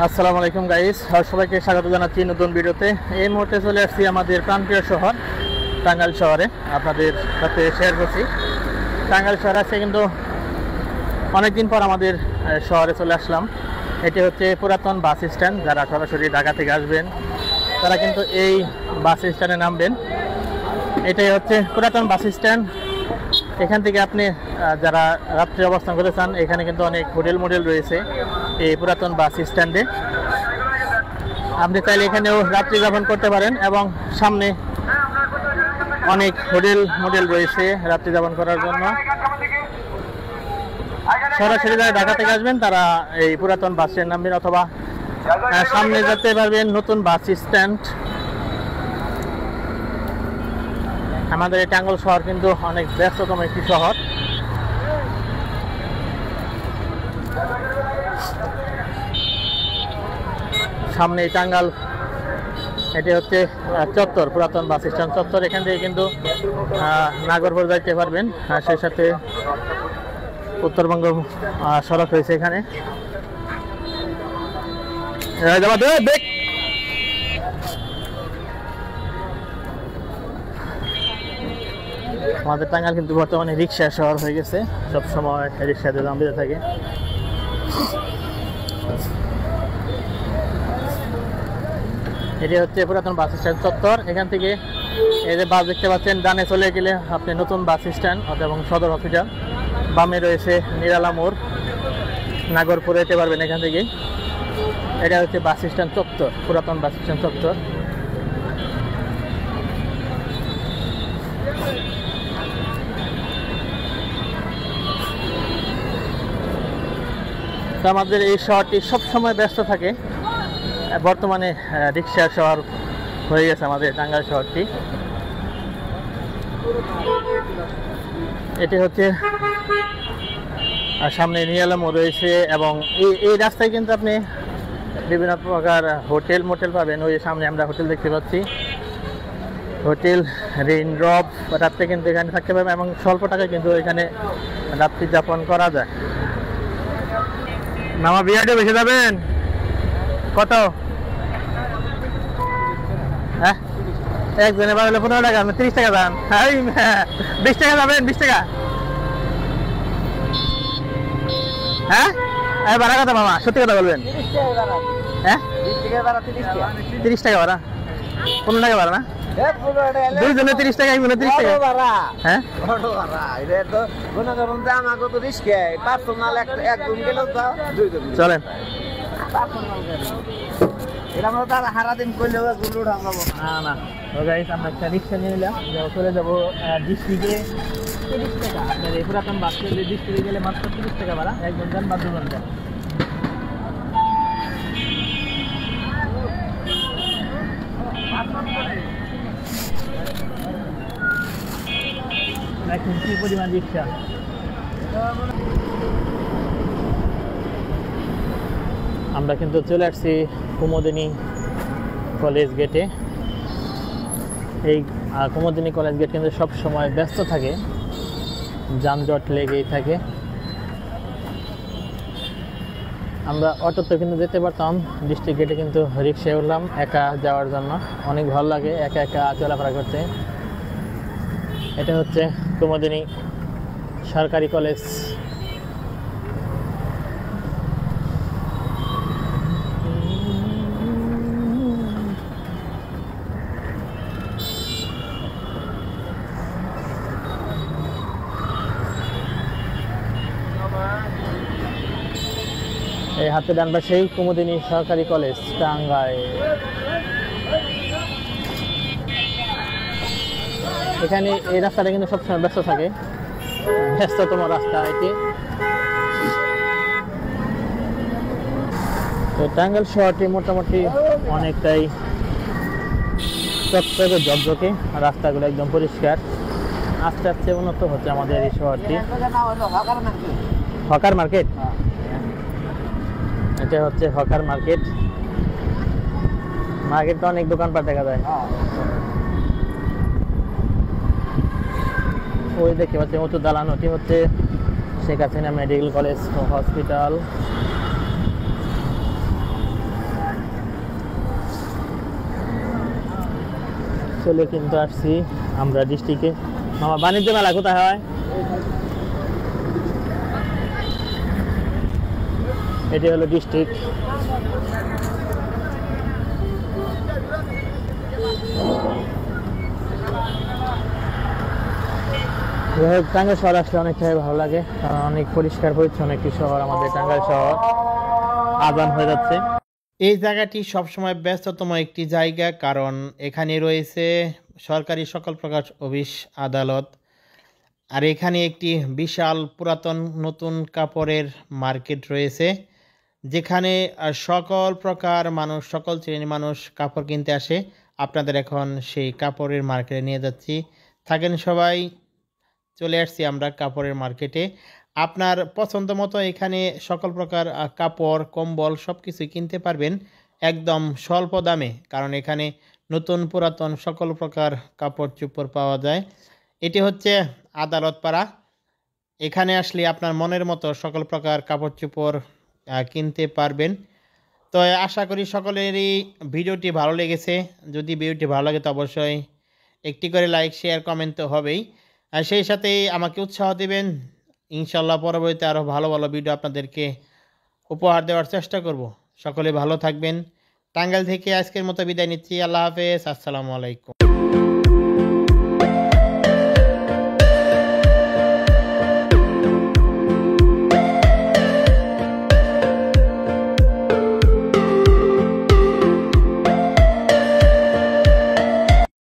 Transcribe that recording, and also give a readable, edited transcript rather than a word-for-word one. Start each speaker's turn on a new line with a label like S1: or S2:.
S1: আসসালামু আলাইকুম গাইস, সবাইকে স্বাগত জানাচ্ছি নতুন ভিডিওতে। এই মুহূর্তে চলে আসছি আমাদের প্রান্তীয় শহর টাঙ্গাইল শহরে, আপনাদের সাথে শেয়ার করছি। টাঙ্গাইল শহর আছে কিন্তু অনেকদিন পর আমাদের শহরে চলে আসলাম। এটি হচ্ছে পুরাতন বাস স্ট্যান্ড। যারা সরাসরি ঢাকা থেকে আসবেন তারা কিন্তু এই বাস স্ট্যান্ডে নামবেন। এটাই হচ্ছে পুরাতন বাস স্ট্যান্ড। এখান থেকে আপনি যারা রাত্রে অবস্থান করতে চান, এখানে কিন্তু অনেক হোটেল মোটেল রয়েছে এই পুরাতন বাস স্ট্যান্ডে। আপনি চাইলে এখানেও রাত্রি যাপন করতে পারেন এবং সামনে অনেক হোটেল মোটেল রয়েছে রাত্রি যাপন করার জন্য। সরাসরি যারা ঢাকা থেকে আসবেন তারা এই পুরাতন বাস স্ট্যান্ড নামবেন, অথবা সামনে যেতে পারবেন নতুন বাস স্ট্যান্ড। আমাদের এই টাঙ্গাইল শহর কিন্তু অনেক ব্যস্ততম একটি শহর। সামনে টাঙ্গাইল, এটি হচ্ছে চত্বর, পুরাতন বাস স্ট্যান্ড চত্বর। এখান থেকে কিন্তু নাগরপুর যাইতে পারবেন। সেই সাথে উত্তরবঙ্গ সড়ক রয়েছে এখানে। আমাদের টাঙ্গাইল কিন্তু বর্তমানে রিক্সা শহর হয়ে গেছে, সবসময় রিক্সাতে দাম বেঁধে থাকে। এটি হচ্ছে পুরাতন বাস স্ট্যান্ড চত্বর। এখান থেকে এই যে বাস দেখতে পাচ্ছেন, ডানে চলে গেলে আপনি নতুন বাস স্ট্যান্ড এবং সদর হসপিটাল। বামে রয়েছে নিরালা মোড়, নাগরপুরে যেতে পারবেন এখান থেকে। এটা হচ্ছে বাস স্ট্যান্ড চত্বর, পুরাতন বাস স্ট্যান্ড চত্বর। তো আমাদের এই শহরটি সবসময় ব্যস্ত থাকে। বর্তমানে রিক্সা শহর হয়ে গেছে আমাদের টাঙ্গাইল শহরটি। এটি হচ্ছে সামনে নিয়ালামও রয়েছে, এবং এই রাস্তায় কিন্তু আপনি বিভিন্ন প্রকার হোটেল মোটেল পাবেন। ওই সামনে আমরা হোটেল দেখতে পাচ্ছি, হোটেল রেইনড্রপ। রাত্রে কিন্তু এখানে থাকতে পারবেন এবং স্বল্প টাকায় কিন্তু এখানে রাত্রি যাপন করা যায়। মামা বিয়ারটা বেশি যাবেন কত? হ্যাঁ, একজনে বাড়লে 15 টাকা, আপনি 30 টাকা যান। 20 টাকা যাবেন, 20 টাকা। হ্যাঁ, ভাড়া কথা মামা, সত্যি কথা বলবেন। হ্যাঁ, 30 টাকা ভাড়া, 15 টাকা ভাড়া না? দুইজনে 30 টাকা, 30 টাকা। হ্যাঁ, চলেন।
S2: সারাদিন করলেও
S1: না না, আমরা একটা রিক্সা নিয়ে নিলাম, চলে যাবো ডিস্ট্রিক্টে। 30 টাকা আপনার এই পুরাতন বাস স্ট্যান্ডে ডিস্ট্রিক্টে গেলে মাত্র 30 টাকা ভাড়া। একজন যান বা দুজন যান। দেখুন কি পরিমাণ রিক্সা। আমরা কিন্তু চলে আসছি কুমুদিনী কলেজ গেটে। এই কুমুদিনী কলেজ গেট কিন্তু সব সময় ব্যস্ত থাকে, যানজট লেগেই থাকে। আমরা অটোতে কিন্তু যেতে পারতাম, ডিস্ট্রিক্ট গেটে কিন্তু রিক্সায় উঠলাম একা যাওয়ার জন্য। অনেক ভালো লাগে একা একা চলাফেরা করতে। এটা হচ্ছে কুমুদিনী সরকারি কলেজ। এই হাতে ডান পাশেই কুমুদিনী সরকারি কলেজ টাঙ্গাইল। এখানে এই রাস্তাটা কিন্তু সবসময় ব্যস্ত থাকে, ব্যস্ততম রাস্তা এটি। তো টাঙ্গাইল শহরটি মোটামুটি অনেকটাই চকচকে ঝকঝকে, রাস্তাগুলো একদম পরিষ্কার। আস্তে আস্তে উন্নত হচ্ছে আমাদের এই শহরটি। হকার মার্কেট, এটা হচ্ছে হকার মার্কেট। মার্কেটে অনেক দোকানপাট দেখা যায়। ওই দেখতে পাচ্ছি উঁচু দালান, ওটি হচ্ছে শেখ হাসিনা মেডিকেল কলেজ ও হসপিটাল। চলে কিন্তু আসছি আমরা ডিস্ট্রিক্টে। মামা বাণিজ্য মেলা কোথায় হয়? এটি হলো ডিস্ট্রিক্ট। টাঙ্গাইল শহর আসলে অনেকটাই ভালো লাগে, কারণ অনেক পরিষ্কার পরিচ্ছন্ন একটি শহর আমাদের টাঙ্গাইল শহর। আজান হয়ে যাচ্ছে। এই জায়গাটি সবসময় ব্যস্ততম একটি জায়গা, কারণ এখানে রয়েছে সরকারি সকল প্রকার অফিস আদালত। আর এখানে একটি বিশাল পুরাতন নতুন কাপড়ের মার্কেট রয়েছে, যেখানে সকল প্রকার মানুষ, সকল শ্রেণীর মানুষ কাপড় কিনতে আসে। আপনাদের এখন সেই কাপড়ের মার্কেটে নিয়ে যাচ্ছি, থাকেন সবাই। চলে আসছি আমরা কাপড়ের মার্কেটে। আপনার পছন্দ মতো এখানে সকল প্রকার কাপড়, কম্বল সব কিছুই কিনতে পারবেন একদম স্বল্প দামে, কারণ এখানে নতুন পুরাতন সকল প্রকার কাপড় চোপড় পাওয়া যায়। এটি হচ্ছে আদালত পাড়া। এখানে আসলে আপনার মনের মতো সকল প্রকার কাপড় চোপড় কিনতে পারবেন। তো আশা করি সকলেরই ভিডিওটি ভালো লেগেছে। যদি ভিডিওটি ভালো লাগে তো অবশ্যই একটি করে লাইক, শেয়ার, কমেন্ট তো হবেই। আর সেই সাথেই আমাকে উৎসাহ দেবেন। ইনশাল্লাহ পরবর্তীতে আরও ভালো ভালো ভিডিও আপনাদেরকে উপহার দেওয়ার চেষ্টা করব। সকলে ভালো থাকবেন। টাঙ্গাইল থেকে আজকের মতো বিদায় নিচ্ছি। আল্লাহ হাফেজ। আসসালামু আলাইকুম।